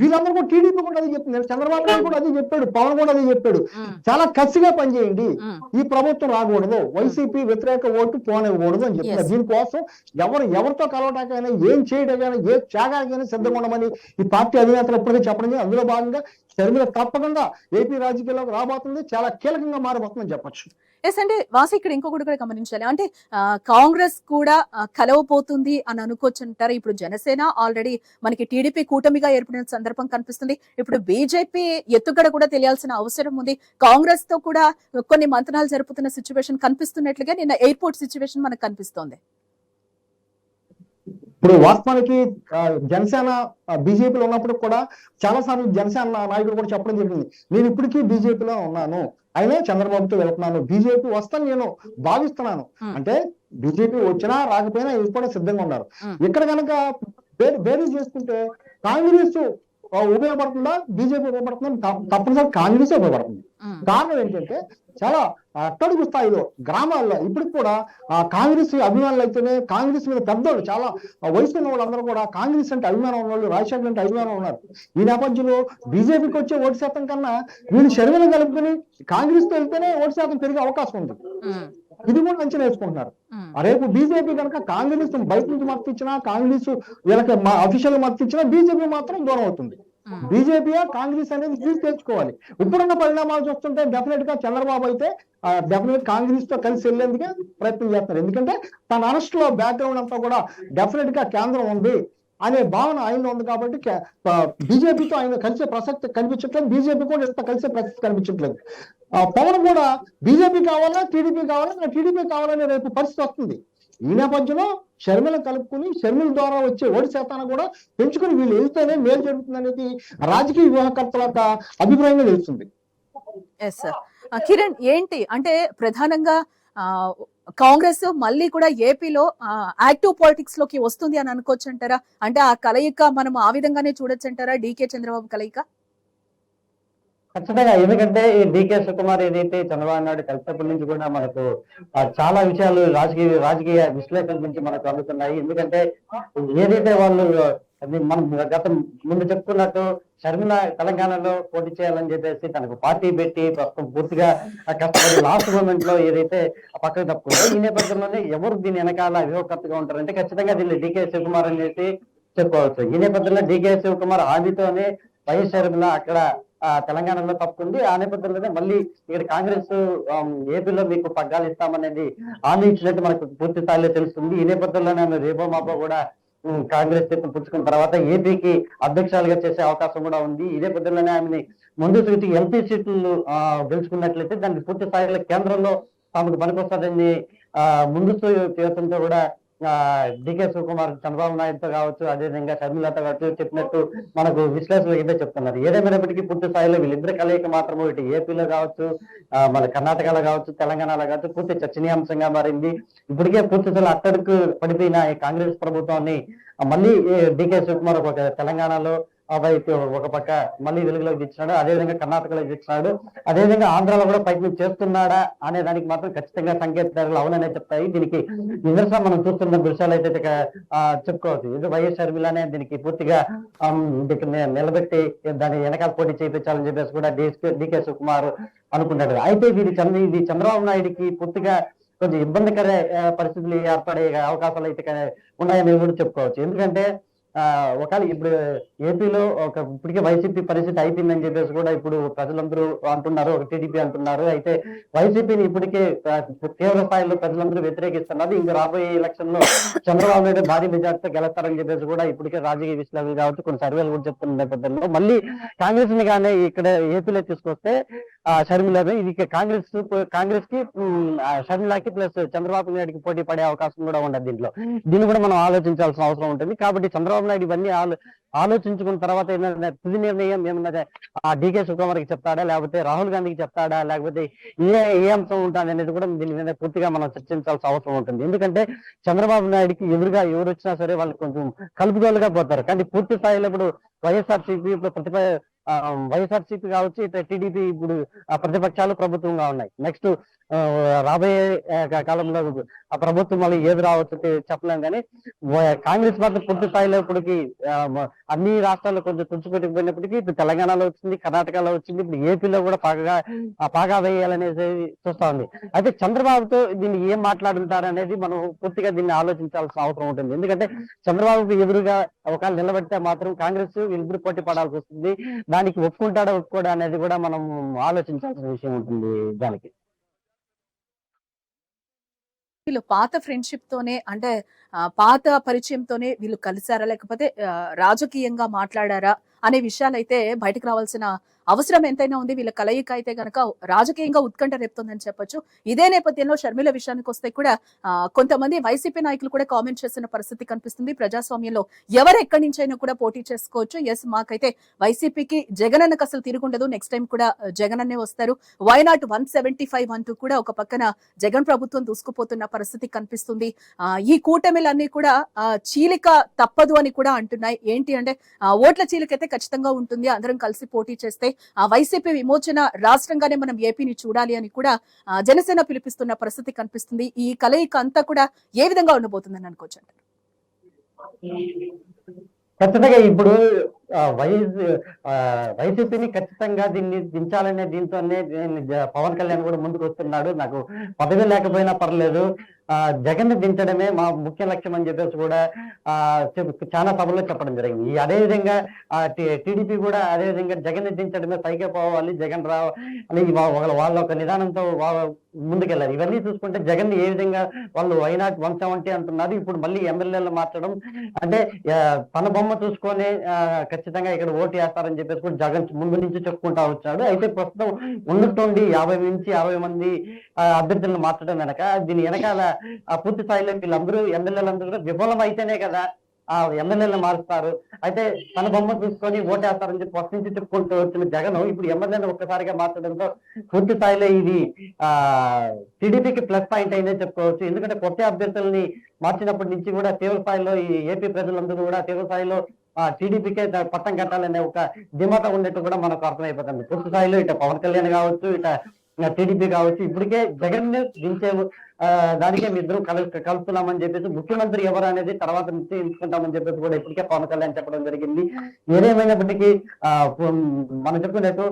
వీళ్ళందరూ కూడా టీడీపీ కూడా అదే చెప్తున్నారు, చంద్రబాబు నాయుడు కూడా అదే చెప్పాడు, పవన్ కూడా అదే చెప్పాడు. చాలా కసిగా పనిచేయండి, ఈ ప్రభుత్వం రాకూడదు, వైసీపీ వ్యతిరేక ఓటు పోనివ్వకూడదు అని చెప్తున్నారు. దీనికోసం ఎవరితో కలవటానికైనా ఏం చేయడానికైనా ఏ త్యాగానికైనా సిద్ధంగా ఉండమని ఈ పార్టీ అధినేతలు ఎప్పటికీ చెప్పడం. అందులో భాగంగా షర్మిల తప్పకుండా ఏపీ రాజకీయాల్లోకి రాబోతుంది, చాలా కీలకంగా మారబోతుందని చెప్పొచ్చు. ఎస్, అంటే వాసు ఇక్కడ ఇంకొకటి కూడా గమనించాలి. అంటే కాంగ్రెస్ కూడా కలవపోతుంది అని అనుకోవచ్చు అంటారు. ఇప్పుడు జనసేన ఆల్రెడీ మనకి టీడీపీ కూటమిగా ఏర్పడిన సందర్భం కనిపిస్తుంది. ఇప్పుడు బీజేపీ ఎత్తుగడ కూడా తెలియాల్సిన అవసరం ఉంది. కాంగ్రెస్ తో కూడా కొన్ని మంతనాలు జరుపుతున్న సిచ్యువేషన్ కనిపిస్తున్నట్లుగా నిన్న ఎయిర్పోర్ట్ సిచ్యువేషన్ మనకు కనిపిస్తోంది. ఇప్పుడు వాస్తవానికి జనసేన బీజేపీలో ఉన్నప్పుడు కూడా చాలా సార్లు జనసేన నాయకుడు కూడా చెప్పడం జరిగింది, నేను ఇప్పటికీ బీజేపీలో ఉన్నాను, అయినా చంద్రబాబుతో వెళ్తున్నాను, బీజేపీ వస్తాను నేను భావిస్తున్నాను. అంటే బీజేపీ వచ్చినా రాకపోయినా కూడా సిద్ధంగా ఉన్నారు. ఇక్కడ కనుక బేరీ చేసుకుంటే కాంగ్రెస్ ఉపయోగపడుతుందా, బీజేపీ ఉపయోగపడుతుందా? తప్పనిసరి కాంగ్రెస్ ఉపయోగపడుతుంది. కారణం ఏంటంటే చాలా అట్టడుగు స్థాయిలో గ్రామాల్లో ఇప్పటికి కూడా కాంగ్రెస్ అభిమానులు అయితేనే, కాంగ్రెస్ మీద పెద్దోళ్ళు చాలా వయసు ఉన్న వాళ్ళందరూ కూడా కాంగ్రెస్ అంటే అభిమానం ఉన్నవాళ్ళు, రాజశేఖర్ అంటే అభిమానం ఉన్నారు. ఈ నేపథ్యంలో బీజేపీకి వచ్చే ఓటు శాతం కన్నా వీళ్ళు షర్మిలను కలుపుకొని కాంగ్రెస్ తో వెళ్తేనే ఓటు శాతం పెరిగే అవకాశం ఉంది. ఇది కూడా అంచనా వేసుకుంటున్నారు. రేపు బీజేపీ కనుక కాంగ్రెస్ బయట నుంచి మద్దతు ఇచ్చినా, కాంగ్రెస్ వీళ్ళకి అఫీషియల్ మద్దతు ఇచ్చినా బీజేపీ మాత్రం దూరం అవుతుంది. బీజేపీ కాంగ్రెస్ అనేది తీసి తెచ్చుకోవాలి. ఇప్పుడున్న పరిణామాలు చూస్తుంటే డెఫినెట్ గా చంద్రబాబు అయితే డెఫినెట్ కాంగ్రెస్ తో కలిసి వెళ్లేందుకే ప్రయత్నం చేస్తారు. ఎందుకంటే తన అరెస్ట్ లో బ్యాక్గ్రౌండ్ అంతా కూడా డెఫినెట్ గా కేంద్రం ఉంది అనే భావన ఆయనలో ఉంది. కాబట్టి బీజేపీతో ఆయన కలిసే ప్రసక్తి కనిపించట్లేదు, బీజేపీ కూడా ఇంత కలిసే ప్రసక్తి కనిపించట్లేదు. పవన్ కూడా బీజేపీ కావాలా, టీడీపీ కావాలా, టీడీపీ కావాలనే రేపు పరిస్థితి వస్తుంది. ఈ నేపథ్యంలో షర్మిల కలుపుకుని షర్మిల ద్వారా వచ్చే ఓటు శాతాన్ని కూడా పెంచుకుని వీళ్ళు వెళ్తేనే మేలు జరుగుతుంది అనేది రాజకీయ వ్యూహకర్తల యొక్క అభిప్రాయంగా తెలుస్తుంది. కిరణ్, ఏంటి అంటే ప్రధానంగా కాంగ్రెస్ మళ్ళీ కూడా ఏపీలో యాక్టివ్ పాలిటిక్స్ లోకి వస్తుంది అని అనుకోవచ్చు అంటారా? అంటే ఆ కలయిక మనం ఆ విధంగానే చూడొచ్చు అంటారా, డీకే చంద్రబాబు కలయిక? ఖచ్చితంగా. ఎందుకంటే ఈ డీకే శివకుమార్ ఏదైతే చంద్రబాబు నాయుడు కలిసినప్పటి నుంచి కూడా మనకు చాలా విషయాలు రాజకీయ విశ్లేషణ నుంచి మనకు అందుతున్నాయి. ఎందుకంటే ఏదైతే వాళ్ళు అది మనం గతం ముందు చెప్పుకున్నట్టు షర్మిల తెలంగాణలో పోటీ చేయాలని చెప్పేసి తనకు పార్టీ పెట్టి ప్రస్తుతం పూర్తిగా కష్టపడి లాస్ట్ మూమెంట్ లో ఏదైతే పక్కకు తప్పుకుందో, ఈ నేపథ్యంలోనే ఎవరు దీని వెనకాల వ్యూహకర్తగా ఉంటారంటే ఖచ్చితంగా దీన్ని డీకే శివకుమార్ అనేసి చెప్పుకోవచ్చు. ఈ నేపథ్యంలో డీకే శివకుమార్ హామీతోనే వైఎస్ షర్మిల అక్కడ తెలంగాణలో తప్పుకుంది. ఆ నేపథ్యంలోనే మళ్ళీ ఇక్కడ కాంగ్రెస్ ఏపీలో మీకు పగ్గాలు ఇస్తామనేది హామీ ఇచ్చినట్టు మనకు పూర్తి స్థాయిలో తెలుస్తుంది. ఈ నేపథ్యంలోనే ఆమె రేపో మాపో కూడా కాంగ్రెస్ చేతులు పుచ్చుకున్న తర్వాత ఏపీకి అధ్యక్షులుగా చేసే అవకాశం కూడా ఉంది. ఇదే పొద్దులోనే ఆమెని ముందు సీటు ఎంపీ సీట్లు గెలుచుకున్నట్లయితే దానికి పూర్తి స్థాయిలో కేంద్రంలో తమకు పనికొస్తుందని ముందస్తు యువతంతో కూడా డికే శివకుమార్ చంద్రబాబు నాయుడుతో కావచ్చు, అదేవిధంగా షర్మిలతో కావచ్చు చెప్పినట్టు మనకు విశ్లేషకులు ఇదే చెప్తున్నారు. ఏదేమైనప్పటికీ పూర్తి స్థాయిలో వీళ్ళిద్దరి కలయిక మాత్రము ఇటు ఏపీలో కావచ్చు, మన కర్ణాటకలో కావచ్చు, తెలంగాణలో కావచ్చు పూర్తి చర్చనీయాంశంగా మారింది. ఇప్పటికే పూర్తి స్థాయిలో అట్టడుకు పడిపోయిన ఈ కాంగ్రెస్ ప్రభుత్వాన్ని మళ్ళీ డికే శివకుమార్ ఒక తెలంగాణలో వైపు ఒక పక్క మళ్ళీ వెలుగులోకి తెచ్చినాడు, అదేవిధంగా కర్ణాటకలో తెచ్చినాడు, అదేవిధంగా ఆంధ్రాలో కూడా ప్రయత్నం చేస్తున్నాడా అనే దానికి మాత్రం ఖచ్చితంగా సంకేతాలు అవుననే చెప్తాయి. దీనికి నిదర్శనం మనం చూస్తున్న దృశ్యాలు అయితే చెప్పుకోవచ్చు. ఇది వైఎస్ షర్మిలనే దీనికి పూర్తిగా నిలబెట్టి దాన్ని వెనకాల పోటీ చేయించాలని చెప్పేసి కూడా డికే శివకుమార్ అనుకుంటాడు. అయితే ఇది చంద్రబాబు నాయుడికి పూర్తిగా కొంచెం ఇబ్బందికర పరిస్థితులు ఏర్పడే అవకాశాలు అయితే ఉన్నాయని కూడా చెప్పుకోవచ్చు. ఎందుకంటే ఒకవేళ ఇప్పుడు ఏపీలో ఇప్పటికే వైసీపీ పరిస్థితి అయిపోయిందని చెప్పేసి కూడా ఇప్పుడు ప్రజలందరూ అంటున్నారు, ఒక టీడీపీ అంటున్నారు. అయితే వైసీపీని ఇప్పటికే తీవ్ర స్థాయిలో ప్రజలందరూ వ్యతిరేకిస్తున్నారు. ఇంకా రాబోయే ఎలక్షన్ లో చంద్రబాబు నాయుడు భారీ మెజార్టీతో గెలుస్తారని చెప్పేసి కూడా ఇప్పటికే రాజకీయ విశ్లేషకులు కావచ్చు కొన్ని సర్వేలు కూడా చెప్తున్న నేపథ్యంలో మళ్ళీ కాంగ్రెస్ ని కానీ ఇక్కడ ఏపీలో తీసుకొస్తే షర్మిల ఇది కాంగ్రెస్ కి షర్మిలకి ప్లస్ చంద్రబాబు నాయుడుకి పోటీ పడే అవకాశం కూడా ఉండదు. దీన్ని కూడా మనం ఆలోచించాల్సిన అవసరం ఉంటుంది. కాబట్టి చంద్రబాబు నాయుడు ఇవన్నీ ఆలోచించుకున్న తర్వాత ఏమైనా తుది నిర్ణయం ఏమన్నా ఆ డికే శివకుమార్కి చెప్తాడా, లేకపోతే రాహుల్ గాంధీకి చెప్తాడా, లేకపోతే ఏ అంశం ఉంటుంది అనేది కూడా దీని మీద పూర్తిగా మనం చర్చించాల్సిన అవసరం ఉంటుంది. ఎందుకంటే చంద్రబాబు నాయుడుకి ఎదురుగా ఎవరు వచ్చినా సరే వాళ్ళు కొంచెం కలుపుగోలుగా పోతారు. కానీ పూర్తి స్థాయిలో ఇప్పుడు వైఎస్ఆర్సీపీ వైఎస్ఆర్సీపీ కావచ్చు, ఇట్లా టీడీపీ ఇప్పుడు ప్రతిపక్షాలు ప్రభుత్వంగా ఉన్నాయి. నెక్స్ట్ రాబోయే కాలంలో ఆ ప్రభుత్వం మళ్ళీ ఏది రావచ్చు చెప్పలేం. కానీ కాంగ్రెస్ పార్టీ పూర్తి స్థాయిలో ఇప్పటికి అన్ని రాష్ట్రాల్లో కొంచెం తుడిచిపెట్టుకుపోయినప్పటికీ ఇప్పుడు తెలంగాణలో వచ్చింది, కర్ణాటకలో వచ్చింది, ఇప్పుడు ఏపీలో కూడా పాగా వేయాలనేది చూస్తా ఉంది. అయితే చంద్రబాబుతో దీన్ని ఏం మాట్లాడుంటారనేది మనం పూర్తిగా దీన్ని ఆలోచించాల్సిన అవసరం ఉంటుంది. ఎందుకంటే చంద్రబాబుకు ఎదురుగా ఒకవేళ నిలబెడితే మాత్రం కాంగ్రెస్ వీళ్ళిద్దరు పోటీ పడాల్సి వస్తుంది. దానికి ఒప్పుకోడా అనేది కూడా మనం ఆలోచించాల్సిన విషయం ఉంటుంది. దానికి వీళ్ళు పాత ఫ్రెండ్షిప్ తోనే అంటే పాత పరిచయంతోనే వీళ్ళు కలిసారా, లేకపోతే రాజకీయంగా మాట్లాడారా అనే విషయాలు అయితే బయటకు రావాల్సిన అవసరం ఎంతైనా ఉంది. వీళ్ళ కలయిక అయితే గనక రాజకీయంగా ఉత్కంఠ రేపుతుందని చెప్పొచ్చు. ఇదే నేపథ్యంలో షర్మిల విషయానికి వస్తే కూడా కొంతమంది వైసీపీ నాయకులు కూడా కామెంట్ చేసిన పరిస్థితి కనిపిస్తుంది. ప్రజాస్వామ్యంలో ఎవరు ఎక్కడి నుంచి అయినా కూడా పోటీ చేసుకోవచ్చు. ఎస్, మాకైతే వైసీపీకి జగన్ అన్నకు అసలు తిరుగుండదు, నెక్స్ట్ టైం కూడా జగన్ అన్నే వస్తారు, వైనాట్ 175 అంటూ కూడా ఒక పక్కన జగన్ ప్రభుత్వం దూసుకుపోతున్న పరిస్థితి కనిపిస్తుంది. ఈ కూటమిలన్నీ కూడా చీలిక తప్పదు అని కూడా అంటున్నాయి. ఏంటి అంటే ఓట్ల చీలికైతే ఖచ్చితంగా ఉంటుంది, అందరం కలిసి పోటీ చేస్తే వైసీపీ విమోచన రాష్ట్రంగానే మనం ఏపీని చూడాలి అని కూడా జనసేన పిలిపిస్తున్న పరిస్థితి కనిపిస్తుంది. ఈ కలయిక అంతా కూడా ఏ విధంగా ఉండబోతుందని అనుకోవచ్చు అంటారు? ఖచ్చితంగా ఇప్పుడు వైసీపీని ఖచ్చితంగా దీన్ని దించాలనే దీంతోనే పవన్ కళ్యాణ్ కూడా ముందుకు వస్తున్నాడు. నాకు పదవి లేకపోయినా పర్లేదు, జగన్ ని దించడమే మా ముఖ్య లక్ష్యం అని చెప్పేసి కూడా చాలా సభలో చెప్పడం జరిగింది. అదేవిధంగా టీడీపీ కూడా అదేవిధంగా జగన్ ని దించడమే పైకే పోవాలి, జగన్ రావాలి, వాళ్ళ ఒక నిదానంతో ముందుకెళ్ళారు. ఇవన్నీ చూసుకుంటే జగన్ ఏ విధంగా వాళ్ళు వైనాట్ 170 అంటున్నారు. ఇప్పుడు మళ్ళీ ఎమ్మెల్యేలు మార్చడం అంటే తన బొమ్మ చూసుకొని ఖచ్చితంగా ఇక్కడ ఓటు వేస్తారని చెప్పేసి కూడా జగన్ ముందు నుంచి చెప్పుకుంటా వచ్చాడు. అయితే ప్రస్తుతం ఉన్నట్టుండి 50 నుంచి 50 మంది అభ్యర్థులను మార్చడం వెనక దీని వెనకాల పూర్తి స్థాయిలో వీళ్ళందరూ ఎమ్మెల్యేలందరూ కూడా విఫలం అయితేనే కదా ఆ ఎమ్మెల్యేలను మారుస్తారు. అయితే తన బొమ్మ చూసుకొని ఓటేస్తారని చెప్పి ఫస్ట్ నుంచి చెప్పుకుంటూ వచ్చిన జగన్ ఇప్పుడు ఎమ్మెల్యేలను ఒక్కసారిగా మార్చడంతో పూర్తి స్థాయిలో ఇది టీడీపీకి ప్లస్ పాయింట్ అయినే చెప్పుకోవచ్చు. ఎందుకంటే కొత్త అభ్యర్థుల్ని మార్చినప్పటి నుంచి కూడా తీవ్ర స్థాయిలో ఈ ఏపీ ప్రజలందరూ కూడా తీవ్ర స్థాయిలో టీడీపీకే పట్టం కట్టాలనే ఒక ధీమాత ఉన్నట్టు కూడా మనకు అర్థమైపోతుంది. పూర్తి స్థాయిలో ఇట పవన్ కళ్యాణ్ కావచ్చు, ఇట టీడీపీ కావచ్చు, ఇప్పటికే జగన్ ని దించే దానికే మీ ఇద్దరు కలుపుతున్నామని చెప్పేసి ముఖ్యమంత్రి ఎవరు అనేది తర్వాత ఎంచుకుంటామని చెప్పేసి కూడా ఇప్పటికే పవన్ కళ్యాణ్ చెప్పడం జరిగింది. ఏదేమైనప్పటికీ మనం చెప్పుకున్నట్టు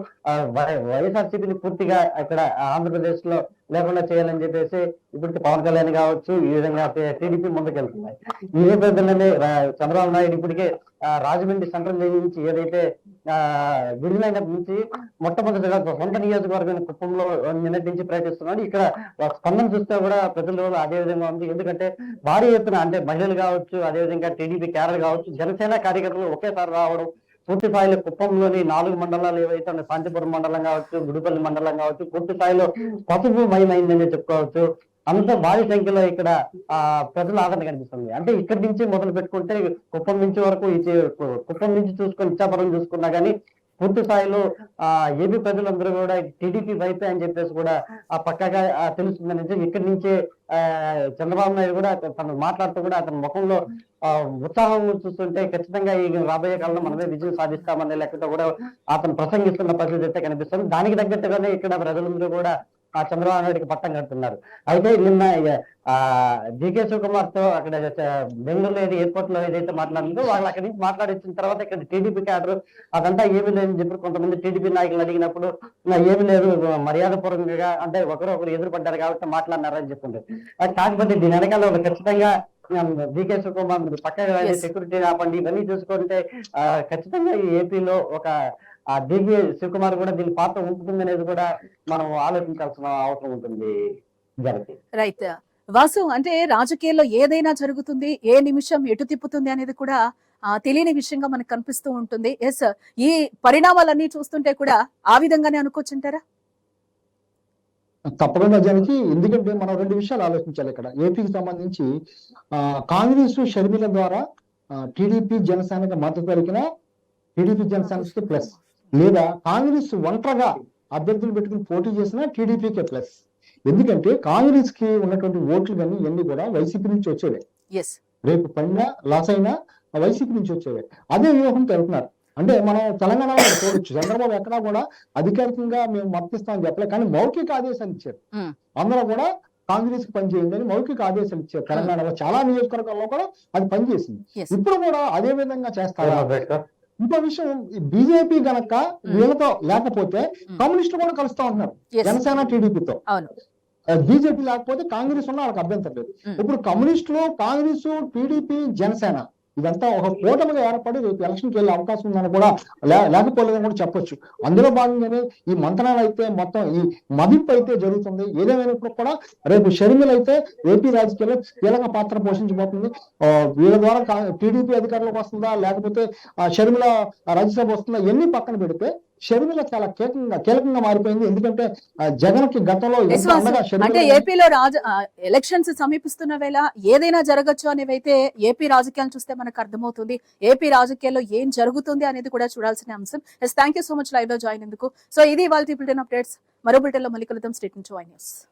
వైఎస్ఆర్సీపీని పూర్తిగా ఇక్కడ ఆంధ్రప్రదేశ్ లో లేకుండా చేయాలని చెప్పేసి ఇప్పటికి పవన్ కళ్యాణ్ కావచ్చు, ఈ విధంగా టీడీపీ ముందుకెళ్తున్నాయి. ఈ నేపథ్యంలోనే చంద్రబాబు నాయుడు ఇప్పటికే రాజమండ్రి సెంట్రల్ జైలు నుంచి ఏదైతే విడుదలైనప్పటి నుంచి మొట్టమొదటిగా సొంత నియోజకవర్గం కుప్పంలో నిన్నటి నుంచి ప్రయత్నిస్తున్నాడు. ఇక్కడ స్పందన చూస్తే కూడా ప్రజలు అదే విధంగా ఉంది. ఎందుకంటే భారీ ఎత్తున అంటే మహిళలు కావచ్చు, అదేవిధంగా టీడీపీ క్యాడర్ కావచ్చు, జనసేన కార్యకర్తలు ఒకేసారి రావడం, పూర్తి స్థాయిలో కుప్పంలోని 4 మండలాలు ఏవైతే శాంతిపురం మండలం కావచ్చు, గుడిపల్లి మండలం కావచ్చు, పూర్తి స్థాయిలో పసుపు మయమైందని చెప్పుకోవచ్చు. అంత భారీ సంఖ్యలో ఇక్కడ ప్రజల ఆదరణ కనిపిస్తుంది. అంటే ఇక్కడి నుంచి మొదలు పెట్టుకుంటే కుప్పం నుంచి వరకు కుప్పం నుంచి చూసుకొని ఇచ్చాపురం చూసుకున్నా గానీ పూర్తి స్థాయిలో ఏపీ ప్రజలందరూ కూడా టీడీపీ వైపే అని చెప్పేసి కూడా పక్కగా తెలుస్తుందని ఇక్కడి నుంచే చంద్రబాబు నాయుడు కూడా తను మాట్లాడుతూ కూడా అతని ముఖంలో ఉత్సాహం చూస్తుంటే ఖచ్చితంగా ఈ రాబోయే కాలంలో మనమే విజయం సాధిస్తామనే లెక్కతో కూడా అతను ప్రసంగిస్తున్న పరిస్థితి అయితే కనిపిస్తుంది. దానికి తగ్గట్టుగానే ఇక్కడ ప్రజలందరూ కూడా చంద్రబాబు నాయుడికి పట్టం కడుతున్నారు. అయితే నిన్న డికే శివకుమార్ తో అక్కడ బెంగళూరు ఎయిర్పోర్ట్ లో ఏదైతే మాట్లాడిందో వాళ్ళు అక్కడి నుంచి మాట్లాడించిన తర్వాత ఇక్కడ టీడీపీ క్యాడర్ అదంతా ఏమీ లేదని చెప్పి కొంతమంది టీడీపీ నాయకులు అడిగినప్పుడు ఏమీ లేదు, మర్యాదపూర్వకంగా అంటే ఒకరు ఎదురుపడ్డారు కాబట్టి మాట్లాడినారని చెప్తుంటారు. కాకపోతే దీని వెనకాల ఖచ్చితంగా డికే శివకుమార్ పక్కగా సెక్యూరిటీ ఆపండి ఇవన్నీ చూసుకుంటే ఖచ్చితంగా ఈ ఏపీలో ఒక డికే శివకుమార్ కూడా దీని పాత్ర ఉంటుంది అనేది కూడా మనం ఆలోచించాల్సిన అవసరం ఉంటుంది. రైట్ వాసు, అంటే రాజకీయాల్లో ఏదైనా జరుగుతుంది, ఏ నిమిషం ఎటు తిప్పుతుంది అనేది కూడా తెలియని విషయంగా మనకు కనిపిస్తూ ఉంటుంది. ఎస్, ఈ పరిణామాలన్నీ చూస్తుంటే కూడా ఆ విధంగానే అనుకోవచ్చుంటారా? తప్పకుండా జనకి. ఎందుకంటే మనం 2 విషయాలు ఆలోచించాలి ఇక్కడ. ఏపీకి సంబంధించి కాంగ్రెస్ షర్మిల ద్వారా టీడీపీ జనసేనకి మద్దతు పలికిన టీడీపీ జనసేనకి ప్లస్, లేదా కాంగ్రెస్ ఒంటరిగా అభ్యర్థులు పెట్టుకుని పోటీ చేసిన టీడీపీకే ప్లస్. ఎందుకంటే కాంగ్రెస్ కి ఉన్నటువంటి ఓట్లు కానీ ఇవన్నీ కూడా వైసీపీ నుంచి వచ్చేవే. రేపు పడినా లాస్ అయినా వైసీపీ నుంచి వచ్చేవే. అదే వ్యూహం తెలుపుతున్నారు. అంటే మనం తెలంగాణలో చూడొచ్చు, చంద్రబాబు ఎక్కడా కూడా అధికారికంగా మేము మద్దతిస్తామని చెప్పలేదు, కానీ మౌఖిక ఆదేశాలు ఇచ్చారు. అందరూ కూడా కాంగ్రెస్ కి పనిచేయండి అని మౌఖిక ఆదేశాలు ఇచ్చారు. తెలంగాణలో చాలా నియోజకవర్గాల్లో కూడా అది పనిచేసింది. ఇప్పుడు కూడా అదే విధంగా చేస్తారు. ఇంకో విషయం, బీజేపీ గనక వీళ్ళతో లేకపోతే కమ్యూనిస్టులు కూడా కలుస్తా ఉంటున్నారు జనసేన టీడీపీతో. బీజేపీ లేకపోతే కాంగ్రెస్ ఉన్న వాళ్ళకి అభ్యంతరం లేదు. ఇప్పుడు కమ్యూనిస్టులు, కాంగ్రెస్, టీడీపీ, జనసేన ఇదంతా ఒక కూటమిగా ఏర్పడి రేపు ఎలక్షన్కి వెళ్ళే అవకాశం ఉందని కూడా లేకపోలేదని కూడా చెప్పొచ్చు. అందులో భాగంగానే ఈ మంత్రాలు అయితే మొత్తం ఈ మదింపు అయితే జరుగుతుంది. ఏదేమైనప్పుడు కూడా రేపు షర్మిల అయితే ఏపీ రాజకీయాల్లో కీలక పాత్ర పోషించబోతుంది. వీళ్ళ ద్వారా టీడీపీ అధికారంలోకి వస్తుందా, లేకపోతే షర్మిల రాజ్యసభ వస్తుందా, ఎన్ని పక్కన పెడితే షర్మిల చాలా కీలకంగా మారిపోయింది. ఎందుకంటే జగన్ కి గతంలో అంటే ఏపీలో ఎలక్షన్స్ సమీపిస్తున్న వేళ ఏదైనా జరగచ్చు అనేవైతే ఏపీ రాజకీయాలు చూస్తే మనకు అర్థమవుతుంది. ఏపీ రాజకీయాల్లో ఏం జరుగుతుంది అనేది కూడా చూడాల్సిన అంశం. Thank you so much live లో జాయిన్ ఎందుకు. సో ఇది ఇవాళ బులెటిన్ అప్డేట్స్. మరో బులెటిన్ లో మళ్ళీ కలుద్దాం. స్టేట్ నుంచి న్యూస్.